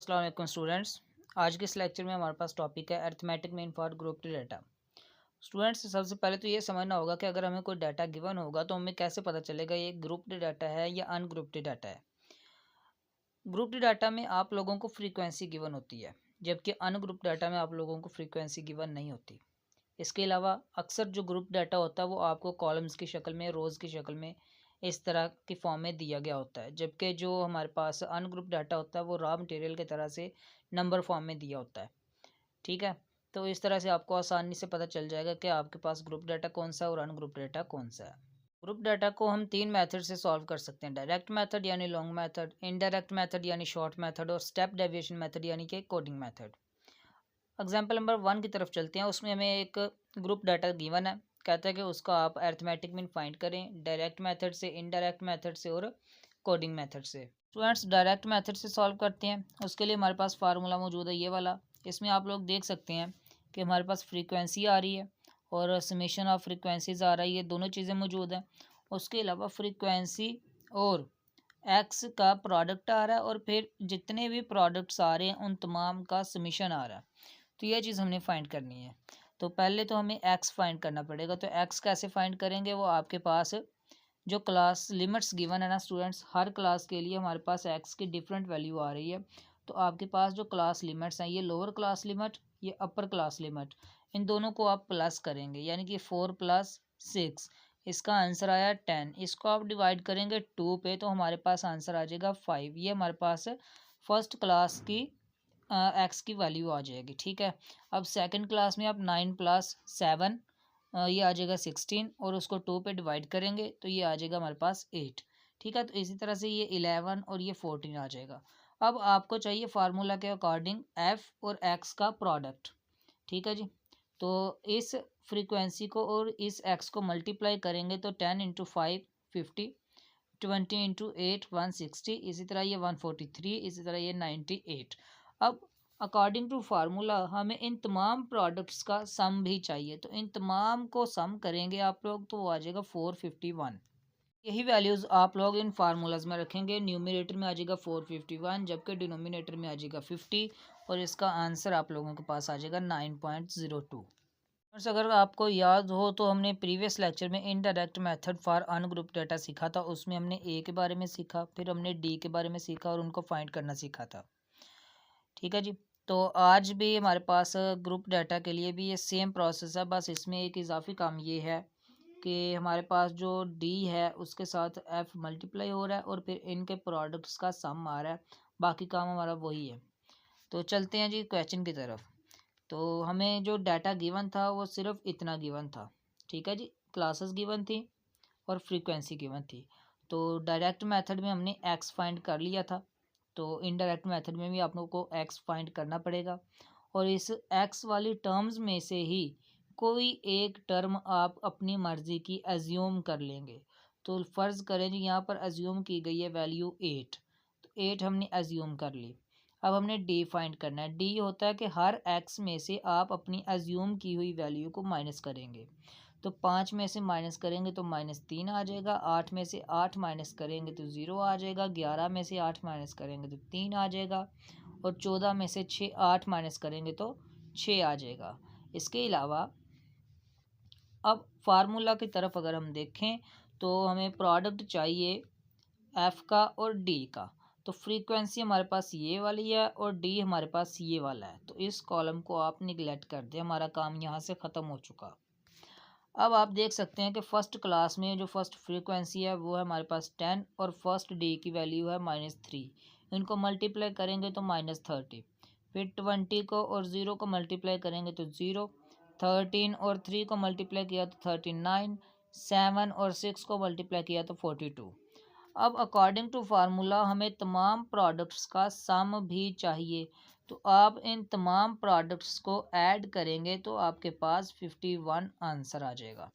अस्सलाम वालेकुम स्टूडेंट्स। आज के इस लेक्चर में हमारे पास टॉपिक है arithmetic mean for grouped data. Students, सबसे पहले तो ये समझना होगा कि अगर हमें कोई डाटा गिवन होगा तो हमें कैसे पता चलेगा ये ग्रुप्ड डाटा है या अनग्रुप्ड डाटा है। ग्रुप्ड डाटा में आप लोगों को फ्रीक्वेंसी गिवन होती है, जबकि अनग्रुप्ड डाटा में आप लोगों को फ्रीक्वेंसी गिवन नहीं होती। इसके अलावा अक्सर जो ग्रुप डाटा होता है वो आपको कॉलम्स की शक्ल में, रोज़ की शक्ल में, इस तरह की फॉर्म में दिया गया होता है, जबकि जो हमारे पास अनग्रुप डाटा होता है वो रॉ मटेरियल की तरह से नंबर फॉर्म में दिया होता है। ठीक है, तो इस तरह से आपको आसानी से पता चल जाएगा कि आपके पास ग्रुप डाटा कौन सा है और अनग्रुप डाटा कौन सा है। ग्रुप डाटा को हम तीन मेथड से सॉल्व कर सकते हैं: डायरेक्ट मेथड यानी लॉन्ग मेथड, इनडायरेक्ट मेथड यानी शॉर्ट मेथड, और स्टेप डेविएशन मेथड यानी कि कोडिंग मेथड। एग्जाम्पल नंबर 1 की तरफ चलते हैं। उसमें हमें एक ग्रुप डाटा गिवन है, कहता है कि उसका आप अरिथमेटिक मीन फाइंड करें डायरेक्ट मेथड से, इनडायरेक्ट मेथड से और कोडिंग मेथड से। स्टूडेंट्स, डायरेक्ट मेथड से सॉल्व करते हैं। उसके लिए हमारे पास फार्मूला मौजूद है, ये वाला। इसमें आप लोग देख सकते हैं कि हमारे पास फ्रीक्वेंसी आ रही है और समेशन ऑफ फ्रीक्वेंसीज आ रही है, दोनों चीज़ें मौजूद हैं। उसके अलावा फ्रीक्वेंसी और एक्स का प्रोडक्ट आ रहा है और फिर जितने भी प्रोडक्ट्स आ रहे हैं उन तमाम का समेशन आ रहा है। तो ये चीज़ हमने फाइंड करनी है। तो पहले तो हमें एक्स फाइंड करना पड़ेगा। तो एक्स कैसे फाइंड करेंगे, वो आपके पास जो क्लास लिमिट्स गिवन है ना स्टूडेंट्स, हर क्लास के लिए हमारे पास एक्स की डिफरेंट वैल्यू आ रही है। तो आपके पास जो क्लास लिमिट्स हैं, ये लोअर क्लास लिमिट, ये अपर क्लास लिमिट, इन दोनों को आप प्लस करेंगे, यानी कि 4 + 6, इसका आंसर आया 10। इसको आप डिवाइड करेंगे 2 पे तो हमारे पास आंसर आ जाएगा 5। ये हमारे पास फर्स्ट क्लास की एक्स की वैल्यू आ जाएगी। ठीक है, अब सेकंड क्लास में आप 9 + 7, ये आ जाएगा 16, और उसको 2 पे डिवाइड करेंगे तो ये आ जाएगा हमारे पास 8। ठीक है, तो इसी तरह से ये 11 और ये 14 आ जाएगा। अब आपको चाहिए फार्मूला के अकॉर्डिंग एफ और एक्स का प्रोडक्ट। ठीक है जी, तो इस फ्रीक्वेंसी को और इस एक्स को मल्टीप्लाई करेंगे तो 10 × 5 50, 20 × 8 160, इसी तरह ये 143, इसी तरह ये 98। अब अकॉर्डिंग टू फार्मूला हमें इन तमाम प्रोडक्ट्स का सम भी चाहिए, तो इन तमाम को सम करेंगे आप लोग तो वो आ जाएगा 451। यही वैल्यूज़ आप लोग इन फार्मूलाज में रखेंगे। न्यूमरेटर में आ जाएगा 451, जबकि डिनोमिनेटर में आ जाएगा 50, और इसका आंसर आप लोगों के पास आ जाएगा 9.02। बस अगर आपको याद हो तो हमने प्रीवियस लेक्चर में indirect method for ungroup data सीखा था। उसमें हमने ए के बारे में सीखा, फिर हमने डी के बारे में सीखा और उनको फाइंड करना सीखा था। ठीक है जी, तो आज भी हमारे पास ग्रुप डाटा के लिए भी ये सेम प्रोसेस है, बस इसमें एक इजाफी काम ये है कि हमारे पास जो डी है उसके साथ एफ मल्टीप्लाई हो रहा है और फिर इनके प्रोडक्ट्स का सम आ रहा है। बाकी काम हमारा वही है। तो चलते हैं जी क्वेश्चन की तरफ। तो हमें जो डाटा गिवन था वो सिर्फ इतना गिवन था। ठीक है जी, क्लासेस गिवन थी और फ्रीक्वेंसी गिवन थी। तो डायरेक्ट मेथड में हमने एक्स फाइंड कर लिया था, तो इनडायरेक्ट मेथड में भी आप लोगों को एक्स फाइंड करना पड़ेगा, और इस एक्स वाली टर्म्स में से ही कोई एक टर्म आप अपनी मर्ज़ी की एज्यूम कर लेंगे। तो फ़र्ज़ करें जी यहाँ पर एज्यूम की गई है वैल्यू 8, तो 8 हमने एज्यूम कर ली। अब हमने डी फाइंड करना है। डी होता है कि हर एक्स में से आप अपनी एज्यूम की हुई वैल्यू को माइनस करेंगे। तो 5 में से माइनस करेंगे तो -3 आ जाएगा, 8 में से 8 माइनस करेंगे तो 0 आ जाएगा, 11 में से 8 माइनस करेंगे तो 3 आ जाएगा, और 14 में से 8 माइनस करेंगे तो 6 आ जाएगा। इसके अलावा अब फार्मूला की तरफ अगर हम देखें तो हमें प्रोडक्ट चाहिए एफ़ का और डी का। तो फ्रीक्वेंसी हमारे पास ये वाली है और डी हमारे पास ये वाला है, तो इस कॉलम को आप निगलेक्ट कर दें, हमारा काम यहाँ से ख़त्म हो चुका। अब आप देख सकते हैं कि फ़र्स्ट क्लास में जो फर्स्ट फ्रीक्वेंसी है वो है हमारे पास 10 और फर्स्ट डी की वैल्यू है -3। इनको मल्टीप्लाई करेंगे तो -30, फिर 20 को और 0 को मल्टीप्लाई करेंगे तो 0, 13 और 3 को मल्टीप्लाई किया तो 39, 7 और 6 को मल्टीप्लाई किया तो 42। अब अकॉर्डिंग टू फार्मूला हमें तमाम प्रोडक्ट्स का सम भी चाहिए, तो आप इन तमाम प्रोडक्ट्स को ऐड करेंगे तो आपके पास 51 आंसर आ जाएगा।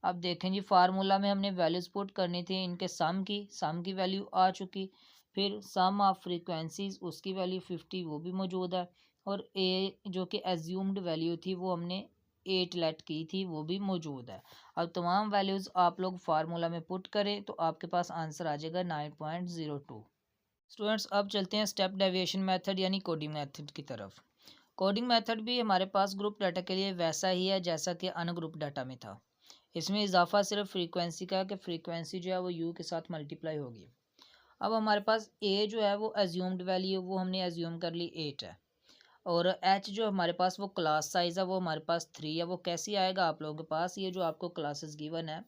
अब देखें जी, फार्मूला में हमने वैल्यूज़ पुट करनी थी इनके सम की वैल्यू आ चुकी, फिर सम ऑफ फ्रीक्वेंसीज उसकी वैल्यू 50 वो भी मौजूद है, और ए जो कि एज्यूम्ड वैल्यू थी वो हमने 8 लेट की थी वो भी मौजूद है। अब तमाम वैल्यूज़ आप लोग फार्मूला में पुट करें तो आपके पास आंसर आ जाएगा 9.02। स्टूडेंट्स अब चलते हैं स्टेप डेविएशन मेथड यानी कोडिंग मेथड की तरफ। कोडिंग मेथड भी हमारे पास ग्रुप डाटा के लिए वैसा ही है जैसा कि अनग्रुप डाटा में था। इसमें इजाफा सिर्फ फ्रीक्वेंसी का है कि फ्रीक्वेंसी जो है वो यू के साथ मल्टीप्लाई होगी। अब हमारे पास ए जो है वो एज्यूम्ड वैल्यू वो हमने एज्यूम कर ली 8 है, और एच जो हमारे पास वो क्लास साइज़ है वो हमारे पास 3 है। वो कैसे आएगा आप लोगों के पास, ये जो आपको क्लासेस गिवन है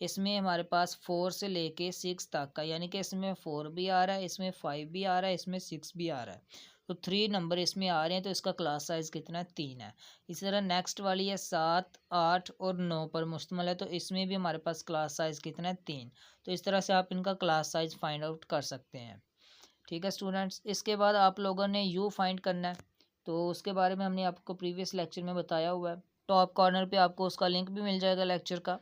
इसमें हमारे पास 4 से लेके 6 तक का, यानी कि इसमें 4 भी आ रहा है, इसमें 5 भी आ रहा है, इसमें 6 भी आ रहा है, तो 3 नंबर इसमें आ रहे हैं, तो इसका क्लास साइज़ कितना है, 3 है। इसी तरह नेक्स्ट वाली है 7, 8 और 9 पर मुश्तमिल है, तो इसमें भी हमारे पास क्लास साइज़ कितना है, 3। तो इस तरह से आप इनका क्लास साइज़ फाइंड आउट कर सकते हैं। ठीक है स्टूडेंट्स, इसके बाद आप लोगों ने यू फाइंड करना है, तो उसके बारे में हमने आपको प्रीवियस लेक्चर में बताया हुआ है। टॉप कॉर्नर पे आपको उसका लिंक भी मिल जाएगा लेक्चर का।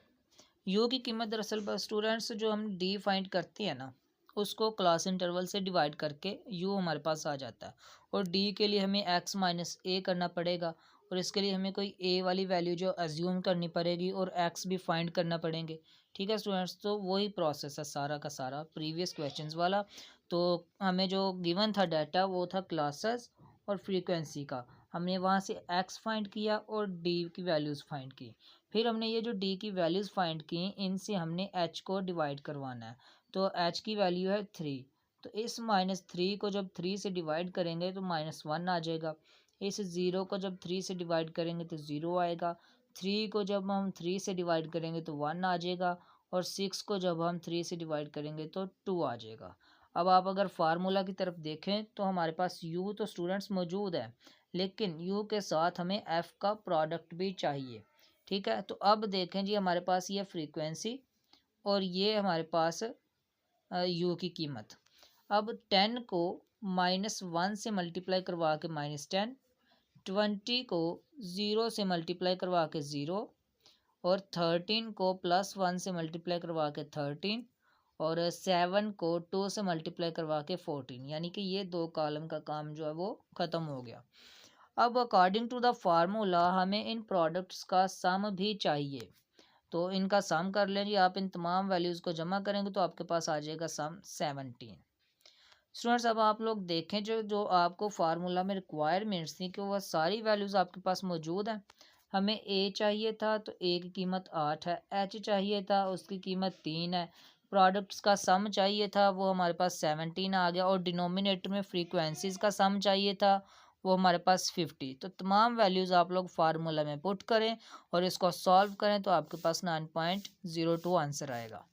यू की कीमत दरअसल स्टूडेंट्स जो हम डी फाइंड करते हैं ना, उसको क्लास इंटरवल से डिवाइड करके यू हमारे पास आ जाता है, और डी के लिए हमें एक्स माइनस ए करना पड़ेगा, और इसके लिए हमें कोई ए वाली वैल्यू जो एज्यूम करनी पड़ेगी और एक्स भी फाइंड करना पड़ेंगे। ठीक है स्टूडेंट्स, तो वही प्रोसेस है सारा का सारा प्रीवियस क्वेश्चंस वाला। तो हमें जो गिवन था डाटा वो था क्लासेस और फ्रीक्वेंसी का, हमने वहाँ से एक्स फाइंड किया और डी की वैल्यूज़ फाइंड की। फिर हमने ये जो डी की वैल्यूज़ फाइंड की इनसे हमने एच को डिवाइड करवाना है, तो एच की वैल्यू है 3। तो इस -3 को जब 3 से डिवाइड करेंगे तो -1 आ जाएगा। इस 0 को जब 3 से डिवाइड करेंगे तो 0 आएगा। 3 को जब हम 3 से डिवाइड करेंगे तो 1 आ जाएगा, और 6 को जब हम 3 से डिवाइड करेंगे तो 2 आ जाएगा। अब आप अगर फार्मूला की तरफ देखें तो हमारे पास u तो स्टूडेंट्स मौजूद है, लेकिन u के साथ हमें f का प्रोडक्ट भी चाहिए। ठीक है, तो अब देखें जी, हमारे पास ये फ्रीक्वेंसी और ये हमारे पास यू की कीमत। अब 10 को -1 से मल्टीप्लाई करवा के -10, 20 को 0 से मल्टीप्लाई करवा के 0, और 13 को +1 से मल्टीप्लाई करवा के 13, और 7 को 2 से मल्टीप्लाई करवा के 14, यानी कि ये दो कॉलम का काम जो है वो ख़त्म हो गया। अब अकॉर्डिंग टू द फार्मूला हमें इन प्रोडक्ट्स का सम भी चाहिए, तो इनका सम कर लें जी। आप इन तमाम वैल्यूज़ को जमा करेंगे तो आपके पास आ जाएगा सम 17। स्टूडेंट्स अब आप लोग देखें जो जो आपको फार्मूला में रिक्वायरमेंट्स थी कि वह सारी वैल्यूज़ आपके पास मौजूद हैं। हमें ए चाहिए था तो ए की कीमत 8 है, एच चाहिए था उसकी कीमत 3 है, प्रोडक्ट्स का सम चाहिए था वो हमारे पास 17 आ गया, और डिनोमिनेटर में फ्रीक्वेंसीज़ का सम चाहिए था वो हमारे पास 50। तो तमाम वैल्यूज़ आप लोग फार्मूला में पुट करें और इसको सॉल्व करें तो आपके पास 9.02 आंसर आएगा।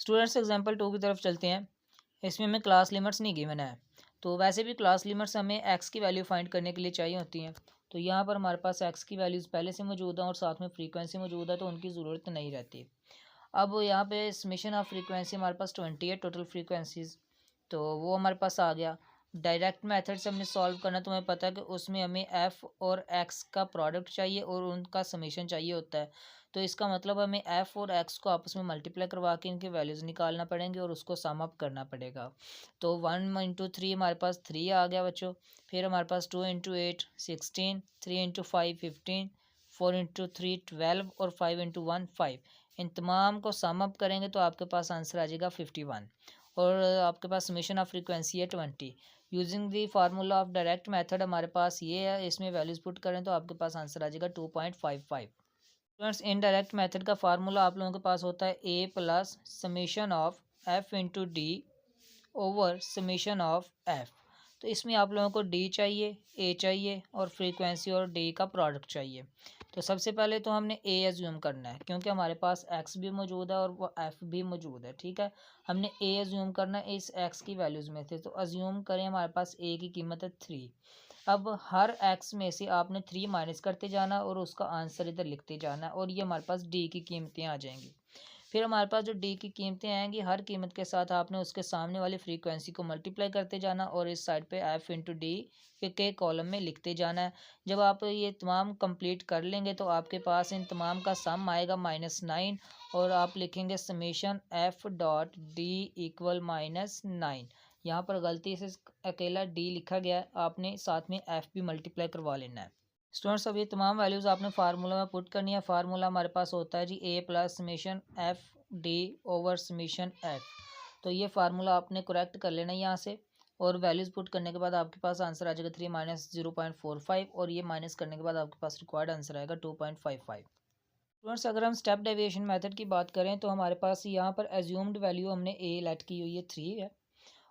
स्टूडेंट्स एग्जाम्पल 2 की तरफ चलते हैं। इसमें हमें क्लास लिमिट्स नहीं गिवन है, तो वैसे भी क्लास लिमिट्स हमें एक्स की वैल्यू फाइंड करने के लिए चाहिए होती हैं। तो यहाँ पर हमारे पास एक्स की वैल्यूज़ पहले से मौजूद हैं और साथ में फ्रीक्वेंसी मौजूद है, तो उनकी ज़रूरत नहीं रहती। अब यहाँ पे समेशन ऑफ फ्रीक्वेंसी हमारे पास 20 है टोटल फ्रीक्वेंसीज़, तो वो हमारे पास आ गया। डायरेक्ट मेथड से हमने सॉल्व करना, तो हमें पता है कि उसमें हमें एफ़ और एक्स का प्रोडक्ट चाहिए और उनका समेशन चाहिए होता है। तो इसका मतलब हमें एफ़ और एक्स को आपस में मल्टीप्लाई करवा के इनके वैल्यूज़ निकालना पड़ेंगे और उसको सम अप करना पड़ेगा। तो 1 × 3 हमारे पास 3 आ गया बच्चों। फिर हमारे पास 2 × 8 16, 3 × 5 15, 4 × 3 12 और 5 × 1 5। इन तमाम को सम अप करेंगे तो आपके पास आंसर आ जाएगा 51, और आपके पास समेशन ऑफ फ्रीक्वेंसी है 20। Using the formula of direct method हमारे पास ये है, इसमें वैल्यूज पुट करें तो आपके पास आंसर आ जाएगा 2.55। स्टूडेंट्स इनडायरेक्ट मेथड का फार्मूला आप लोगों के पास होता है A plus summation of F into D over summation of F. तो इसमें आप लोगों को डी चाहिए, ए चाहिए और फ्रीक्वेंसी और डी का प्रोडक्ट चाहिए। तो सबसे पहले तो हमने ए एज्यूम करना है क्योंकि हमारे पास एक्स भी मौजूद है और वो एफ भी मौजूद है। ठीक है, हमने ए एज्यूम करना है इस एक्स की वैल्यूज़ में से, तो एज्यूम करें हमारे पास ए की कीमत है 3। अब हर एक्स में से आपने 3 माइनस करते जाना और उसका आंसर इधर लिखते जाना, और ये हमारे पास डी की कीमतें आ जाएंगी। फिर हमारे पास जो डी की कीमतें आएंगी हर कीमत के साथ आपने उसके सामने वाली फ्रीक्वेंसी को मल्टीप्लाई करते जाना और इस साइड पे एफ इंटू डी के कॉलम में लिखते जाना है। जब आप ये तमाम कंप्लीट कर लेंगे तो आपके पास इन तमाम का सम आएगा -9, और आप लिखेंगे summation F dot D equal -9। यहाँ पर गलती से अकेला डी लिखा गया है, आपने साथ में एफ भी मल्टीप्लाई करवा लेना है। स्टूडेंट्स अब ये तमाम वैल्यूज़ आपने फार्मूला में पुट करनी है। फार्मूला हमारे पास होता है जी A plus summation F D over summation F. तो ये फार्मूला आपने करेक्ट कर लेना है यहाँ से। और वैल्यूज़ पुट करने के बाद आपके पास आंसर आ जाएगा 3 माइनस 0.45 और ये माइनस करने के बाद आपके पास रिक्वायर्ड आंसर आएगा 2.55। स्टूडेंट्स अगर हम स्टेप डेविएशन मेथड की बात करें तो हमारे पास यहाँ पर एज्यूम्ड वैल्यू हमने ए लेट की हुई है 3 है,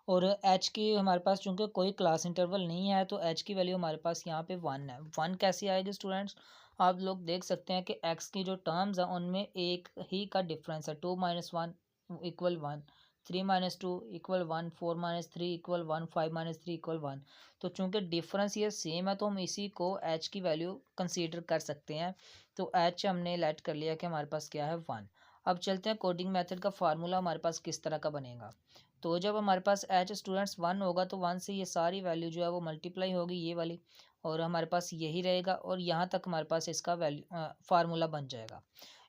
और एच की हमारे पास चूंकि कोई क्लास इंटरवल नहीं है तो एच की वैल्यू हमारे पास यहाँ पे 1 है। 1 कैसे आएगी स्टूडेंट्स, आप लोग देख सकते हैं कि एक्स की जो टर्म्स हैं उनमें एक ही का डिफरेंस है। 2 minus 1 equal 1, 3 minus 2 equal 1, 4 minus 3 equal 1, 5 minus 3 equal 1। तो चूंकि डिफरेंस ये सेम है तो हम इसी को एच की वैल्यू कंसीडर कर सकते हैं। तो एच हमने लेट कर लिया कि हमारे पास क्या है 1। अब चलते हैं कोडिंग मेथड का फार्मूला हमारे पास किस तरह का बनेगा। तो जब हमारे पास एच स्टूडेंट्स 1 होगा तो 1 से ये सारी वैल्यू जो है वो मल्टीप्लाई होगी ये वाली, और हमारे पास यही रहेगा और यहाँ तक हमारे पास इसका वैल्यू फार्मूला बन जाएगा।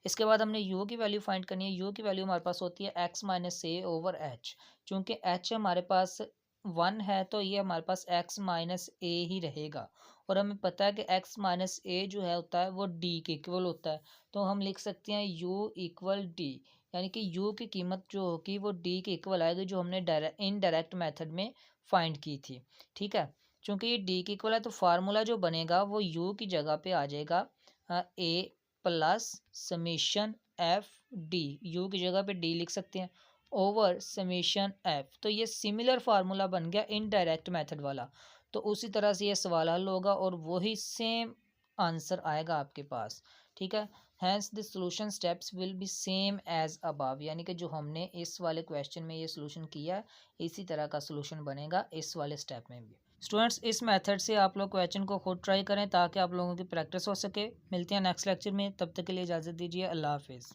इसके बाद हमने यू की वैल्यू फाइंड करनी है। यू की वैल्यू हमारे पास होती है एक्स माइनस ए ओवर एच। चूँकि एच हमारे पास 1 है तो ये हमारे पास एक्स माइनस ए ही रहेगा, और हमें पता है कि एक्स माइनस ए जो है होता है वो डी के इक्वल होता है। तो हम लिख सकते हैं यू इक्वल डी, यानी कि u की कीमत जो होगी वो d के इक्वल आएगी जो हमने इनडायरेक्ट मेथड में फाइंड की थी। ठीक है, चूंकि ये d के इक्वल है तो फार्मूला जो बनेगा वो u की जगह पे आ जाएगा a plus summation F D. You की जगह पे d लिख सकते हैं ओवर समीशन एफ। तो ये सिमिलर फार्मूला बन गया इनडायरेक्ट मेथड वाला। तो उसी तरह से ये सवाल हल होगा और वही सेम आंसर आएगा आपके पास। ठीक है, hence the solution steps will be same as above, यानी कि जो हमने इस वाले क्वेश्चन में ये सॉल्यूशन किया इसी तरह का सॉल्यूशन बनेगा इस वाले स्टेप में भी। स्टूडेंट्स इस मेथड से आप लोग क्वेश्चन को खुद ट्राई करें ताकि आप लोगों की प्रैक्टिस हो सके। मिलते हैं नेक्स्ट लेक्चर में, तब तक के लिए इजाज़त दीजिए। अल्लाह हाफिज़।